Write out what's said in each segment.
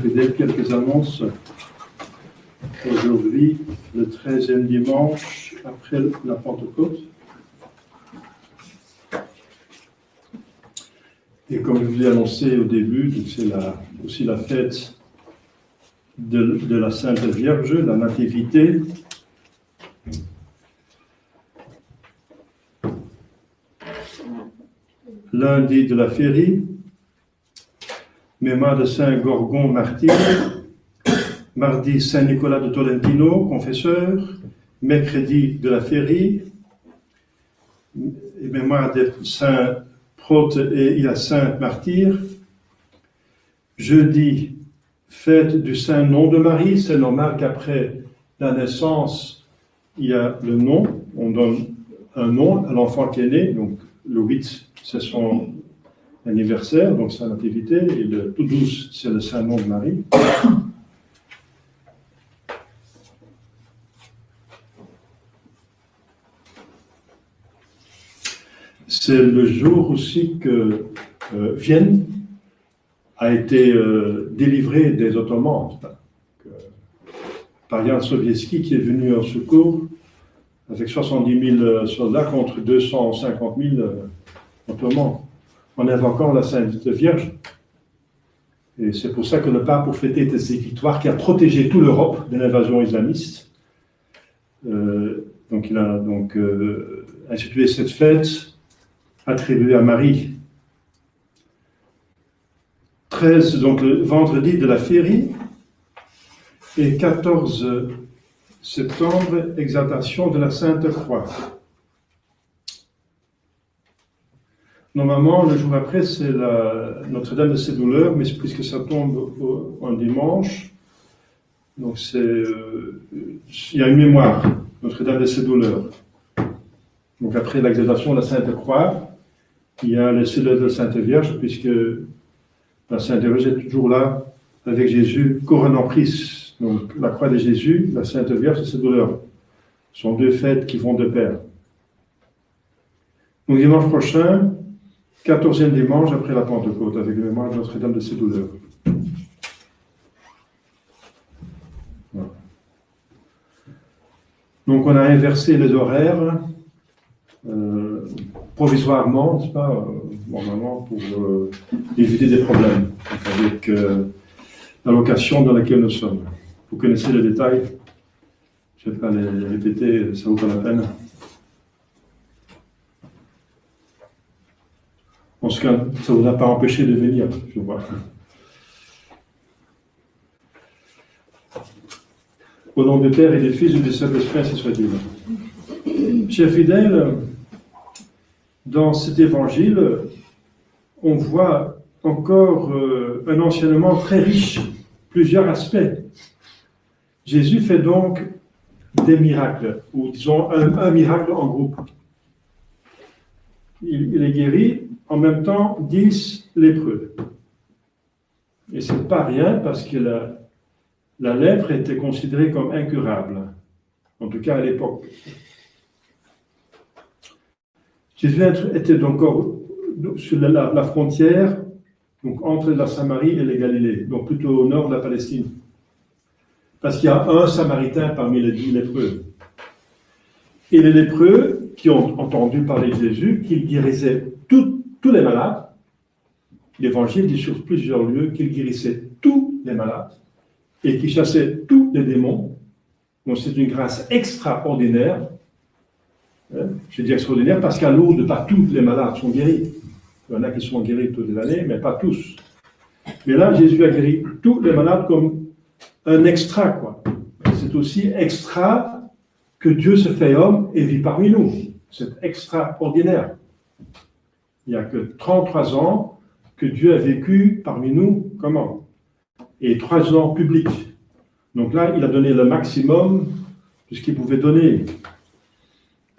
Peut-être quelques annonces aujourd'hui, le 13e dimanche après la Pentecôte. Et comme je vous ai annoncé au début, c'est aussi la fête de la Sainte Vierge, la Nativité. Lundi de la Férie, mémoire de Saint Gorgon martyr, mardi Saint Nicolas de Tolentino, confesseur, mercredi de la Férie, mémoire de Saint Prote et Hyacinthe martyr, jeudi fête du Saint Nom de Marie, c'est normal qu'après la naissance, il y a le nom, on donne un nom à l'enfant qui est né, donc le 8 c'est son anniversaire, donc sa nativité, et le tout 12 c'est le Saint Nom de Marie. C'est le jour aussi que Vienne a été délivrée des Ottomans, par Jan Sobieski qui est venu en secours avec 70 000 soldats contre 250 000 Ottomans. On avait encore la Sainte Vierge. Et c'est pour ça que le pape, pour fêter ses victoires, qui a protégé toute l'Europe de l'invasion islamiste, donc il a institué cette fête attribuée à Marie. 13, donc le vendredi de la Férie, et 14 septembre, exaltation de la Sainte Croix. Normalement, le jour après, c'est Notre-Dame de ses douleurs, mais puisque ça tombe un dimanche, donc il y a une mémoire, Notre-Dame de ses douleurs. Donc après l'exaltation de la Sainte Croix, il y a le célèbre de la Sainte Vierge, puisque la Sainte Vierge est toujours là avec Jésus, couronnant Christ. Donc la croix de Jésus, la Sainte Vierge et ses douleurs sont deux fêtes qui vont de pair. Donc dimanche prochain, 14e dimanche après la Pentecôte, avec le mémoire de Notre-Dame de ses douleurs. Voilà. Donc on a inversé les horaires provisoirement, n'est-ce pas, normalement pour éviter des problèmes avec la location dans laquelle nous sommes. Vous connaissez les détails, je ne vais pas les répéter, ça vaut pas la peine. En ce cas, ça ne vous a pas empêché de venir, je vois. Au nom du Père et du Fils et du Saint-Esprit, ainsi soit-il. Chers fidèles, dans cet évangile, on voit encore un enseignement très riche, plusieurs aspects. Jésus fait donc des miracles, ou disons un miracle en groupe. Il est guéri, en même temps 10 lépreux. Et ce n'est pas rien parce que la lèpre était considérée comme incurable, en tout cas à l'époque. Jésus était donc sur la frontière, donc entre la Samarie et la Galilée, donc plutôt au nord de la Palestine. Parce qu'il y a un Samaritain parmi les 10 lépreux. Et les lépreux qui ont entendu parler de Jésus, qu'il guérissait tous les malades, l'Évangile dit sur plusieurs lieux qu'il guérissait tous les malades et qu'il chassait tous les démons. Donc c'est une grâce extraordinaire. Je dis extraordinaire parce qu'à Lourdes, pas tous les malades sont guéris. Il y en a qui sont guéris toutes les années, mais pas tous. Mais là, Jésus a guéri tous les malades comme un extra, quoi. C'est aussi extra que Dieu se fait homme et vit parmi nous. C'est extraordinaire. Il n'y a que 33 ans que Dieu a vécu parmi nous, comment? Et 3 ans publics. Donc là, il a donné le maximum de ce qu'il pouvait donner.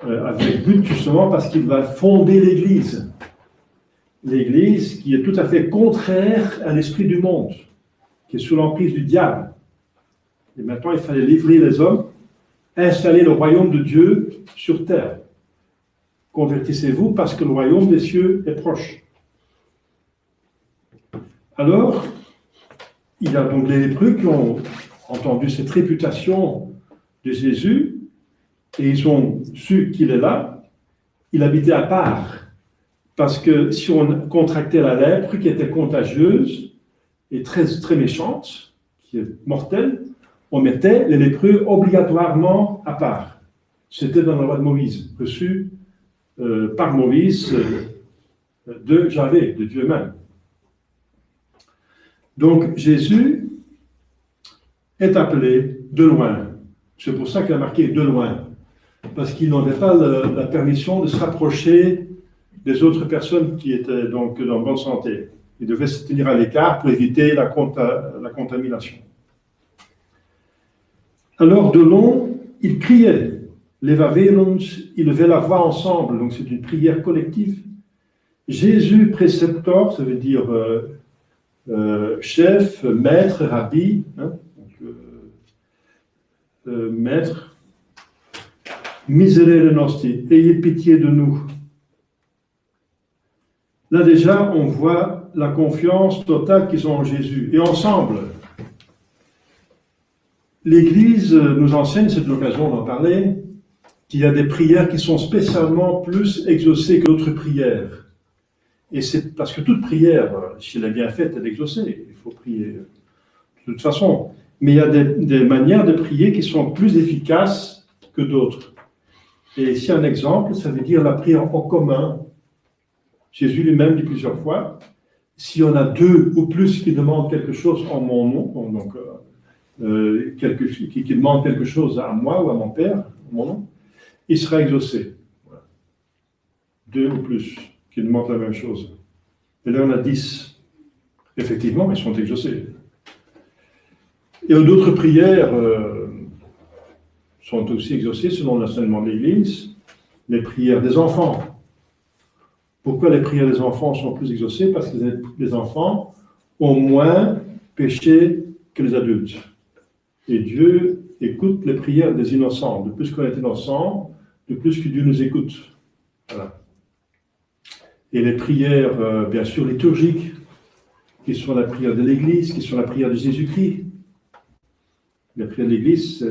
Avec but justement parce qu'il va fonder l'Église. L'Église qui est tout à fait contraire à l'esprit du monde, qui est sous l'emprise du diable. Et maintenant, il fallait livrer les hommes, installer le royaume de Dieu sur terre. Convertissez-vous parce que le royaume des cieux est proche. Alors, il y a donc les lépreux qui ont entendu cette réputation de Jésus et ils ont su qu'il est là. Il habitait à part parce que si on contractait la lèpre qui était contagieuse et très, très méchante, qui est mortelle, on mettait les lépreux obligatoirement à part. C'était dans la loi de Moïse, reçu par Moïse de Javé, de Dieu même. Donc Jésus est appelé de loin. C'est pour ça qu'il a marqué de loin, parce qu'il n'avait pas la permission de se rapprocher des autres personnes qui étaient donc en bonne santé. Il devait se tenir à l'écart pour éviter la contamination. Alors de long, il criait. Ils levaient la voix ensemble, donc c'est une prière collective. Jésus précepteur, ça veut dire chef, maître, rabbi, hein, donc, maître, miserere nostri, ayez pitié de nous. Là déjà, on voit la confiance totale qu'ils ont en Jésus. Et ensemble, l'Église nous enseigne, c'est l'occasion d'en parler, qu'il y a des prières qui sont spécialement plus exaucées que d'autres prières. Et c'est parce que toute prière, si elle est bien faite, elle est exaucée. Il faut prier de toute façon. Mais il y a des manières de prier qui sont plus efficaces que d'autres. Et ici, un exemple, ça veut dire la prière en commun. Jésus lui-même dit plusieurs fois, s'il y en a deux ou plus qui demandent quelque chose en mon nom, donc qui demandent quelque chose à moi ou à mon Père, en mon nom, il sera exaucé. Voilà. Deux ou plus qui demandent la même chose. Et là, on a 10. Effectivement, ils sont exaucés. Et d'autres prières sont aussi exaucées selon l'enseignement de l'Église. Les prières des enfants. Pourquoi les prières des enfants sont plus exaucées? Parce que les enfants ont moins péché que les adultes. Et Dieu écoute les prières des innocents. De plus qu'on est innocent, de plus que Dieu nous écoute. Voilà. Et les prières, bien sûr, liturgiques, qui sont la prière de l'Église, qui sont la prière de Jésus-Christ. La prière de l'Église,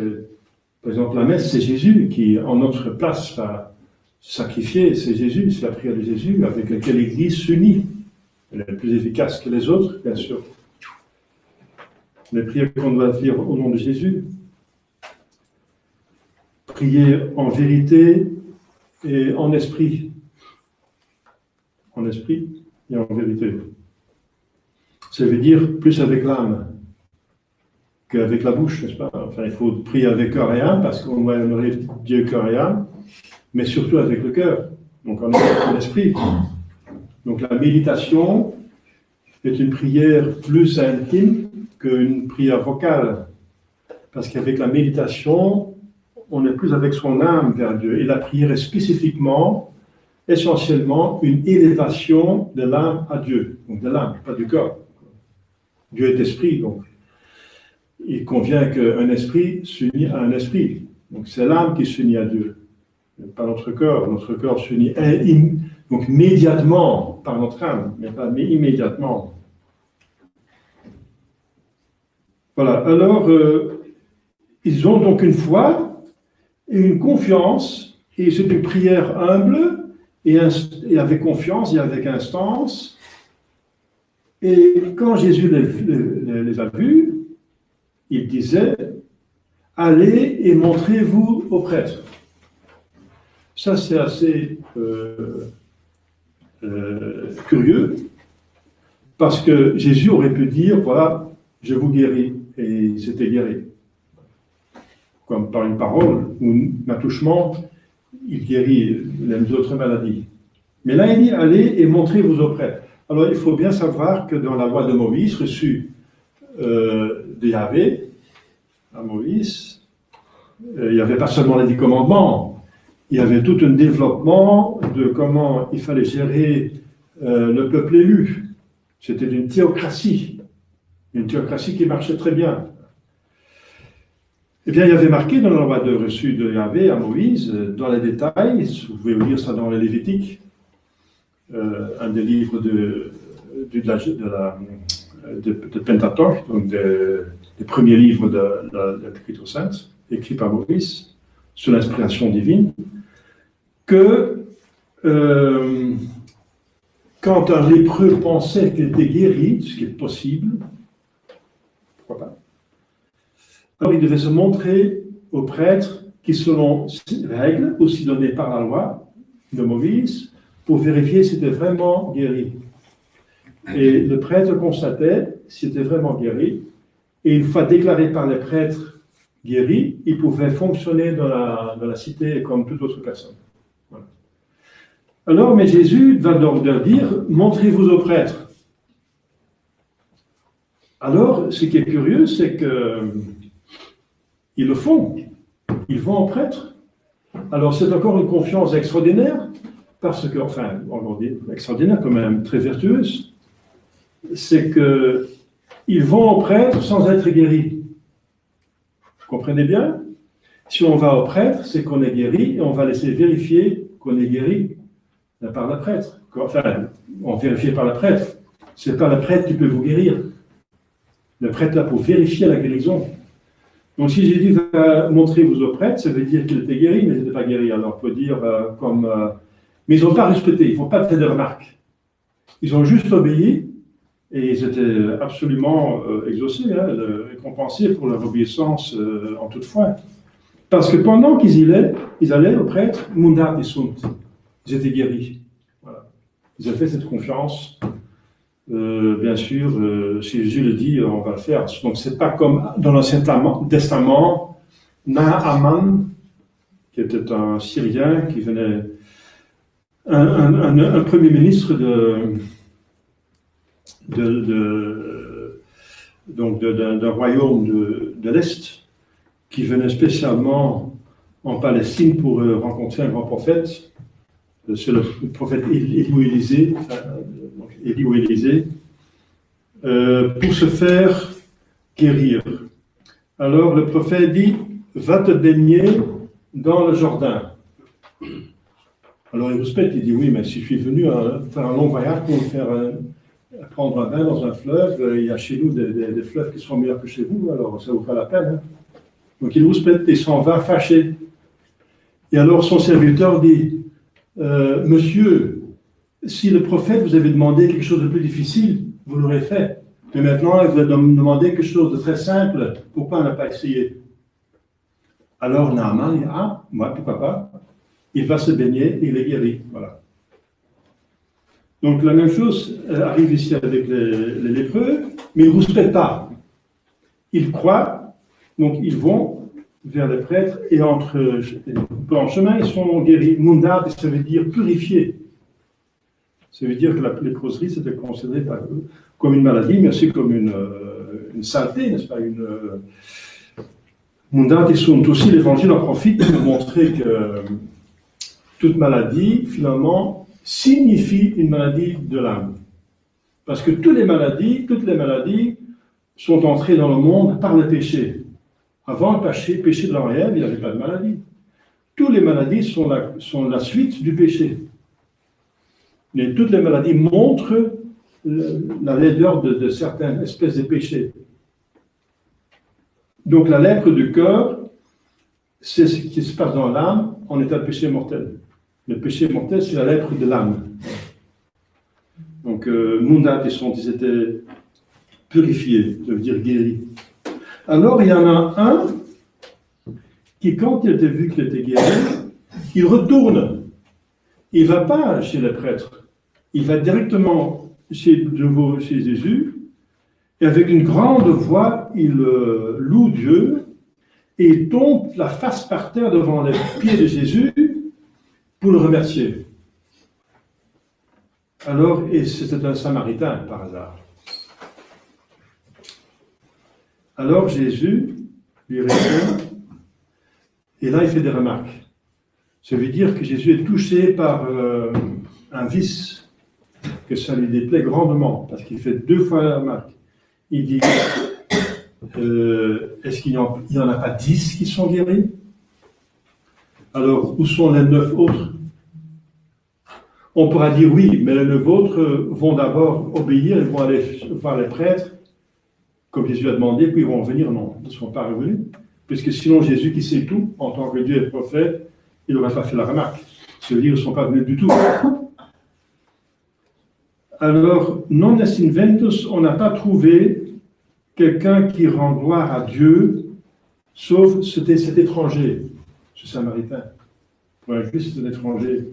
par exemple, la messe, c'est Jésus qui, en notre place, va sacrifier. C'est Jésus, c'est la prière de Jésus avec laquelle l'Église s'unit. Elle est plus efficace que les autres, bien sûr. Les prières qu'on doit dire au nom de Jésus. Prier en vérité et en esprit. En esprit et en vérité. Ça veut dire plus avec l'âme qu'avec la bouche, n'est-ce pas? Enfin, il faut prier avec cœur et âme, parce qu'on va honorer Dieu cœur et âme, mais surtout avec le cœur, donc en esprit. Donc la méditation est une prière plus intime qu'une prière vocale, parce qu'avec la méditation, on est plus avec son âme vers Dieu, et la prière est spécifiquement, essentiellement, une élévation de l'âme à Dieu, donc de l'âme, pas du corps. Dieu est esprit, donc il convient qu'un esprit s'unit à un esprit. Donc c'est l'âme qui s'unit à Dieu, pas notre corps. Notre corps s'unit donc immédiatement par notre âme, mais pas immédiatement. Voilà, alors ils ont donc une foi et une confiance, et c'est une prière humble, et avec confiance et avec instance. Et quand Jésus les a vus, il disait, allez et montrez-vous aux prêtres. Ça, c'est assez curieux, parce que Jésus aurait pu dire, voilà, je vous guéris, et il s'était guéri. Comme par une parole ou un touchement, il guérit les autres maladies. Mais là, il dit, allez et montrez-vous aux prêtres. Alors, il faut bien savoir que dans la loi de Moïse, reçue de Yahvé, à Moïse, il n'y avait pas seulement les 10 commandements, il y avait tout un développement de comment il fallait gérer le peuple élu. C'était une théocratie qui marchait très bien. Eh bien, il y avait marqué dans la loi reçue de Yahvé à Moïse, dans les détails, vous pouvez lire ça dans les Lévitiques, un des livres de de Pentateuch, donc des premiers livres de l'Écriture sainte, écrits par Maurice, sous l'inspiration divine, que quand un lépreux pensait qu'il était guéri, ce qui est possible, pourquoi pas, alors il devait se montrer au prêtre qui, selon ces règles, aussi données par la loi de Moïse, pour vérifier s'il était vraiment guéri. Et le prêtre constatait s'il était vraiment guéri, et une fois déclaré par les prêtres guéri, il pouvait fonctionner dans la cité comme toute autre personne. Voilà. Alors, mais Jésus va donc leur dire, montrez-vous aux prêtres. Alors, ce qui est curieux, c'est qu'ils le font. Ils vont aux prêtres. Alors, c'est encore une confiance extraordinaire, parce que, enfin, on dit extraordinaire, quand même, très vertueuse, c'est qu'ils vont aux prêtres sans être guéris. Vous comprenez bien? Si on va au prêtre, c'est qu'on est guéri, et on va laisser vérifier qu'on est guéri par le prêtre. Enfin, on vérifie par le prêtre. Ce n'est pas le prêtre qui peut vous guérir. Le prêtre est là pour vérifier la guérison. Donc, si Jésus va montrer vous au prêtre, ça veut dire qu'il était guéri, mais il n'était pas guéri. Alors, on peut dire mais ils n'ont pas respecté, ils ne font pas fait de remarques. Ils ont juste obéi, et ils étaient absolument exaucés, récompensés pour leur obéissance en toute foi. Parce que pendant qu'ils allaient au prêtre, mundat et sunt, ils étaient guéris. Voilà. Ils avaient fait cette confiance. Bien sûr, si Jésus le dit, on va le faire. Donc, c'est pas comme dans l'Ancien Testament, Naaman, qui était un Syrien qui venait, un premier ministre d'un royaume de l'Est, qui venait spécialement en Palestine pour rencontrer un grand prophète. C'est le prophète Élie ou Élisée, pour se faire guérir. Alors le prophète dit, va te baigner dans le Jourdain. Alors il respecte, il dit, oui, mais si je suis venu faire un long voyage pour prendre un bain dans un fleuve, il y a chez nous des fleuves qui sont meilleurs que chez vous, alors ça vaut pas la peine. Hein. Donc il respecte et s'en va fâché. Et alors son serviteur dit, monsieur, si le prophète vous avait demandé quelque chose de plus difficile, vous l'aurez fait. Mais maintenant, il vous a demandé quelque chose de très simple. Pourquoi on n'a pas essayé? Alors Naaman dit, moi, pourquoi pas? Il va se baigner et il est guéri. Voilà. Donc la même chose arrive ici avec les lépreux, mais ils ne respectent pas. Ils croient, donc ils vont vers les prêtres et en chemin, ils sont guéris. Mundat, ça veut dire purifier. Ça veut dire que la léproserie, c'était considéré par eux comme une maladie, mais aussi comme une saleté, n'est-ce pas? Mundat, ils sont aussi, l'Évangile en profite pour montrer que toute maladie, finalement, signifie une maladie de l'âme. Parce que toutes les maladies sont entrées dans le monde par le péché. Avant le péché de l'Orient, il n'y avait pas de maladie. Toutes les maladies sont la suite du péché. Mais toutes les maladies montrent la laideur de certaines espèces de péchés. Donc la lèpre du cœur, c'est ce qui se passe dans l'âme en état de péché mortel. Le péché mortel, c'est la lèpre de l'âme. Donc, mundat, ils étaient purifiés, ça veut dire guéris. Alors, il y en a un qui, quand il était vu qu'il était guéri, il retourne. Il ne va pas chez les prêtres. Il va directement chez Jésus, et avec une grande voix, il loue Dieu, et il tombe la face par terre devant les pieds de Jésus pour le remercier. Alors, et c'était un Samaritain par hasard. Alors Jésus lui répond, et là il fait des remarques. Ça veut dire que Jésus est touché par un vice, que ça lui déplaît grandement, parce qu'il fait 2 fois la remarque. Il dit, est-ce qu'il n'y en a pas 10 qui sont guéris? Alors, où sont les 9 autres? On pourra dire oui, mais les vôtres vont d'abord obéir, ils vont aller voir les prêtres, comme Jésus a demandé, puis ils vont revenir. Non, ils ne sont pas revenus. Puisque sinon, Jésus qui sait tout, en tant que Dieu et prophète, il n'aurait pas fait la remarque. Ça veut dire qu'ils ne sont pas venus du tout. Alors, non est inventus, on n'a pas trouvé quelqu'un qui rend gloire à Dieu, sauf cet étranger, ce Samaritain. Pour un juif, c'est un étranger.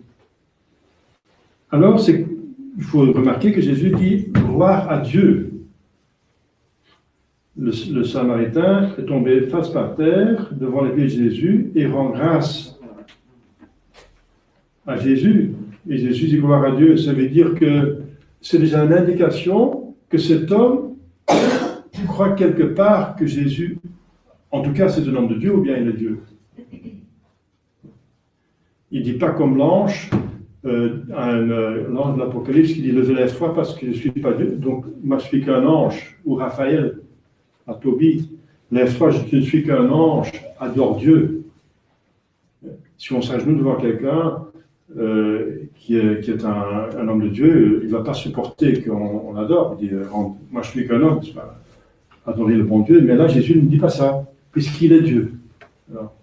Alors, il faut remarquer que Jésus dit gloire à Dieu. Le Samaritain est tombé face par terre devant les pieds de Jésus et rend grâce à Jésus. Et Jésus dit gloire à Dieu. Ça veut dire que c'est déjà une indication que cet homme croit quelque part que Jésus, en tout cas, c'est un homme de Dieu ou bien il est Dieu. Il ne dit pas comme l'ange, l'ange de l'Apocalypse qui dit levez-toi parce que je ne suis pas Dieu. Donc, moi je suis qu'un ange, ou Raphaël à Tobie, lève-toi, je ne suis qu'un ange, adore Dieu. Si on s'agenouille devant quelqu'un qui est un homme de Dieu, il ne va pas supporter qu'on adore. Il dit, moi je suis qu'un homme, c'est pas adorer le bon Dieu, mais là Jésus ne dit pas ça, puisqu'il est Dieu. Alors,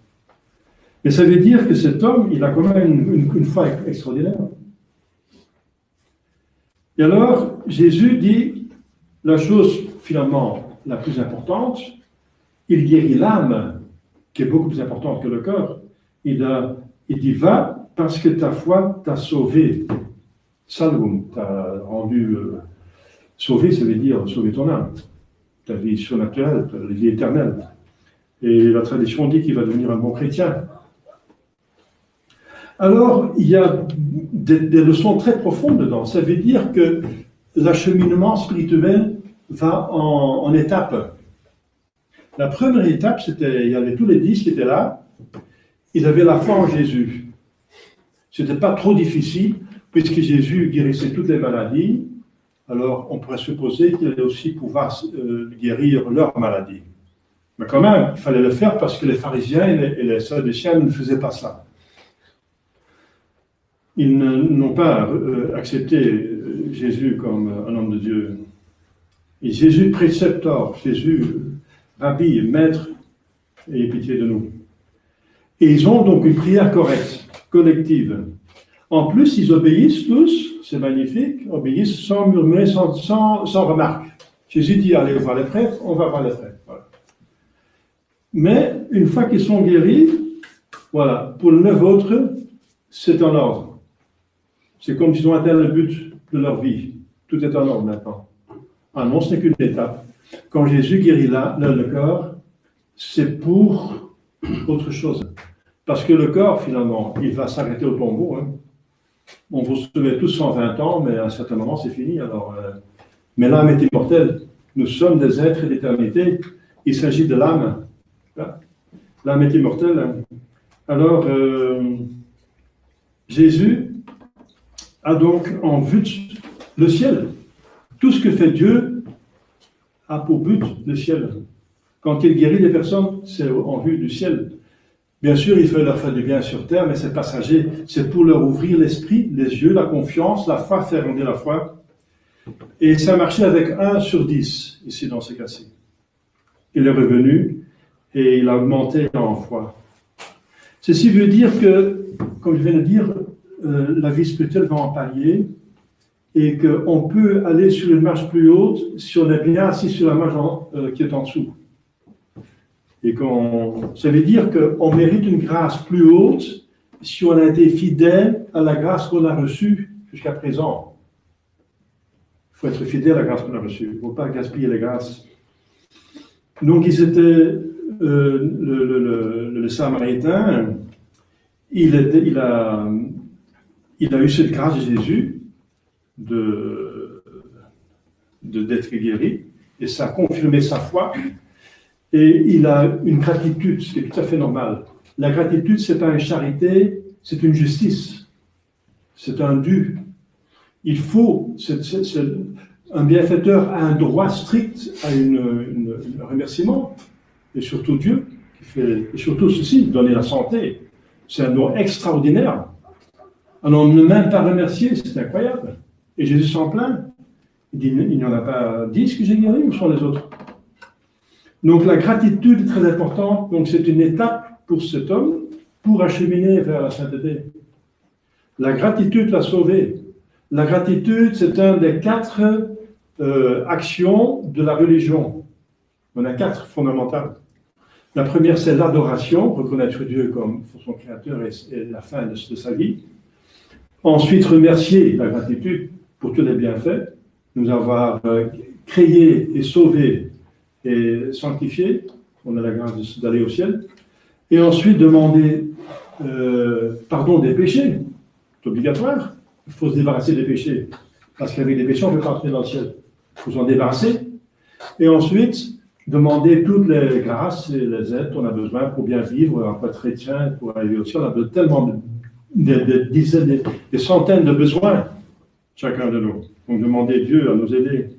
mais ça veut dire que cet homme, il a quand même une foi extraordinaire. Et alors, Jésus dit la chose finalement la plus importante, il guérit l'âme, qui est beaucoup plus importante que le corps. Il dit, va, parce que ta foi t'a sauvé. Salvum, t'a rendu sauvé, ça veut dire sauver ton âme, ta vie surnaturelle, ta vie éternelle. Et la tradition dit qu'il va devenir un bon chrétien. Alors, il y a des leçons très profondes dedans. Ça veut dire que l'acheminement spirituel va en étapes. La première étape, il y avait tous les 10 qui étaient là. Ils avaient la foi en Jésus. Ce n'était pas trop difficile, puisque Jésus guérissait toutes les maladies. Alors, on pourrait supposer qu'il allait aussi pouvoir guérir leurs maladies. Mais quand même, il fallait le faire parce que les pharisiens et les sadducéens ne faisaient pas ça. Ils n'ont pas accepté Jésus comme un homme de Dieu. Et Jésus précepteur, Jésus rabbi, maître, ayez pitié de nous. Et ils ont donc une prière correcte, collective. En plus, ils obéissent tous, c'est magnifique, obéissent sans murmurer, sans remarque. Jésus dit, allez voir les prêtres, on va voir les prêtres. Voilà. Mais une fois qu'ils sont guéris, voilà, pour les 9 autres, c'est en ordre. C'est comme s'ils ont atteint le but de leur vie. Tout est en ordre maintenant. Ah non, ce n'est qu'une étape. Quand Jésus guérit le corps, c'est pour autre chose. Parce que le corps, finalement, il va s'arrêter au tombeau. Hein. On vous sauver tous 120 ans, mais à un certain moment, c'est fini. Alors, mais l'âme est immortelle. Nous sommes des êtres d'éternité. Il s'agit de l'âme. L'âme est immortelle. Alors, Jésus a donc en vue le ciel. Tout ce que fait Dieu a pour but le ciel. Quand il guérit les personnes, c'est en vue du ciel. Bien sûr, il fait leur faire du bien sur terre, mais c'est passager. C'est pour leur ouvrir l'esprit, les yeux, la confiance, la foi, faire grandir la foi. Et ça a marché avec 1 sur 10, ici dans ce cas-ci. Il est revenu et il a augmenté en foi. Ceci veut dire que, comme je viens de dire, la vie spirituelle va en palier et qu'on peut aller sur une marche plus haute si on est bien assis sur la marche qui est en dessous. Et ça veut dire qu'on mérite une grâce plus haute si on a été fidèle à la grâce qu'on a reçue jusqu'à présent. Il faut être fidèle à la grâce qu'on a reçue. Il ne faut pas gaspiller les grâces. Donc, le Samaritain, il a eu cette grâce de Jésus d'être guéri, et ça a confirmé sa foi. Et il a une gratitude, ce qui est tout à fait normal. La gratitude, ce n'est pas une charité, c'est une justice. C'est un dû. Il faut, un bienfaiteur a un droit strict à un remerciement. Et surtout Dieu, qui fait, et surtout ceci, donner la santé. C'est un don extraordinaire. Alors, ne même pas remercier, c'est incroyable. Et Jésus s'en plaint. Il dit, il n'y en a pas 10 que j'ai guéris, où sont les autres? Donc, la gratitude est très importante. Donc, c'est une étape pour cet homme pour acheminer vers la sainteté. La gratitude l'a sauvé. La gratitude, c'est un des 4 actions de la religion. On a 4 fondamentales. La première, c'est l'adoration, reconnaître Dieu comme son créateur et la fin de sa vie. Ensuite, remercier la gratitude pour tous les bienfaits, nous avoir créé et sauvé et sanctifié. On a la grâce d'aller au ciel. Et ensuite, demander pardon des péchés. C'est obligatoire. Il faut se débarrasser des péchés. Parce qu'avec des péchés, on ne peut pas entrer dans le ciel. Il faut s'en débarrasser. Et ensuite, demander toutes les grâces et les aides qu'on a besoin pour bien vivre, pour être chrétien, pour arriver au ciel. On a tellement des dizaines, des centaines de besoins, chacun de nous. Donc, demander Dieu à nous aider.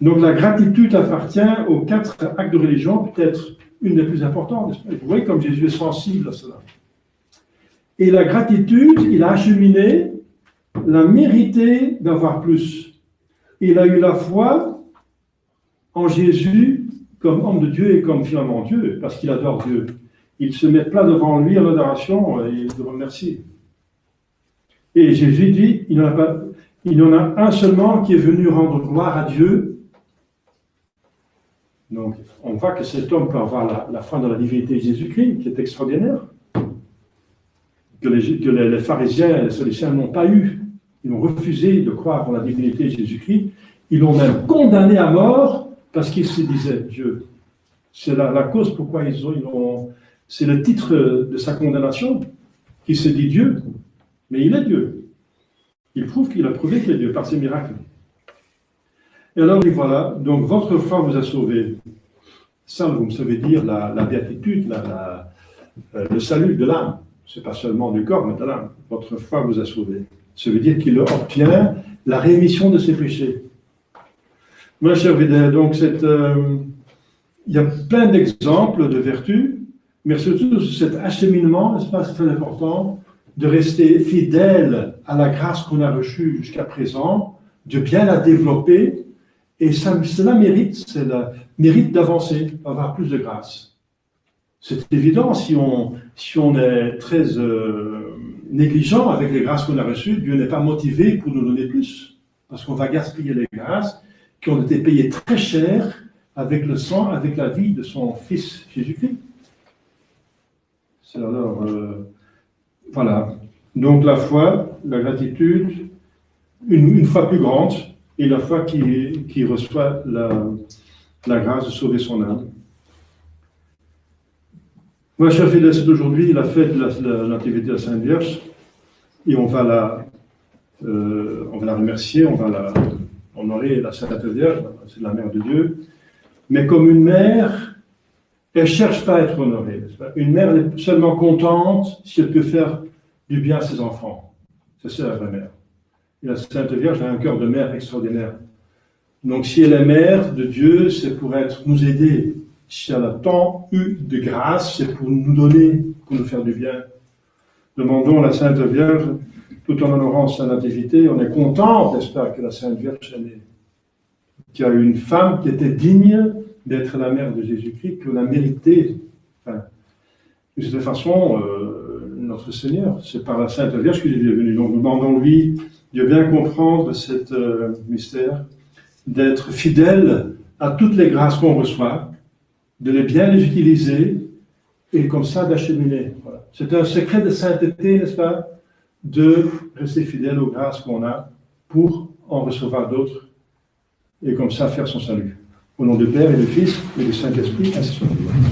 Donc, la gratitude appartient aux 4 actes de religion, peut-être une des plus importantes. Vous voyez comme Jésus est sensible à cela. Et la gratitude, il a acheminé, l'a mérité d'avoir plus. Il a eu la foi en Jésus comme homme de Dieu et comme finalement Dieu, parce qu'il adore Dieu. Il se met plat devant lui en adoration et il le remercie. Et Jésus dit, il y en a un seulement qui est venu rendre gloire à Dieu. Donc, on voit que cet homme peut avoir la foi dans la divinité de Jésus-Christ, qui est extraordinaire, que les pharisiens et les sadducéens n'ont pas eu. Ils ont refusé de croire en la divinité de Jésus-Christ. Ils l'ont même condamné à mort parce qu'ils se disaient Dieu. C'est la cause pourquoi c'est le titre de sa condamnation, qui se dit Dieu. Mais il est Dieu. Il prouve qu'il a prouvé qu'il est Dieu par ses miracles. Et alors, voilà, donc votre foi vous a sauvé. Ça, vous me savez dire la béatitude, le salut de l'âme. Ce n'est pas seulement du corps, mais de l'âme. Votre foi vous a sauvé. Ça veut dire qu'il obtient la rémission de ses péchés. Moi, cher Vidal, donc il y a plein d'exemples de vertus, mais surtout cet acheminement, n'est-ce pas, c'est très important, de rester fidèle à la grâce qu'on a reçue jusqu'à présent, de bien la développer, et cela mérite d'avancer, d'avoir plus de grâce. C'est évident, si on est très négligent avec les grâces qu'on a reçues, Dieu n'est pas motivé pour nous donner plus, parce qu'on va gaspiller les grâces qui ont été payées très cher avec le sang, avec la vie de son Fils Jésus-Christ. Alors, voilà. Donc la foi, la gratitude, une foi plus grande, et la foi qui reçoit la grâce de sauver son âme. Moi, cher fidèle, c'est aujourd'hui la fête de la Nativité de la Sainte Vierge, et on va la remercier, on va la honorer, la Sainte Vierge, c'est la Mère de Dieu. Mais comme une mère, elle ne cherche pas à être honorée. N'est-ce pas? Une mère est seulement contente si elle peut faire du bien à ses enfants. C'est ça la vraie mère. Et la Sainte Vierge a un cœur de mère extraordinaire. Donc si elle est mère de Dieu, c'est pour nous aider. Si elle a tant eu de grâce, c'est pour nous donner, pour nous faire du bien. Demandons à la Sainte Vierge, tout en honorant sa nativité, on est content, n'est-ce pas, que la Sainte Vierge est née. Qu'il y a une femme qui était digne d'être la mère de Jésus-Christ, qu'on a mérité. Enfin, de cette façon, notre Seigneur, c'est par la Sainte Vierge qu'il est venu. Donc, demandons-lui de bien comprendre cet mystère, d'être fidèle à toutes les grâces qu'on reçoit, de bien les utiliser, et comme ça d'acheminer. Voilà. C'est un secret de sainteté, n'est-ce pas, de rester fidèle aux grâces qu'on a pour en recevoir d'autres, et comme ça faire son salut. Au nom du Père et du Fils et du Saint-Esprit, ainsi soit.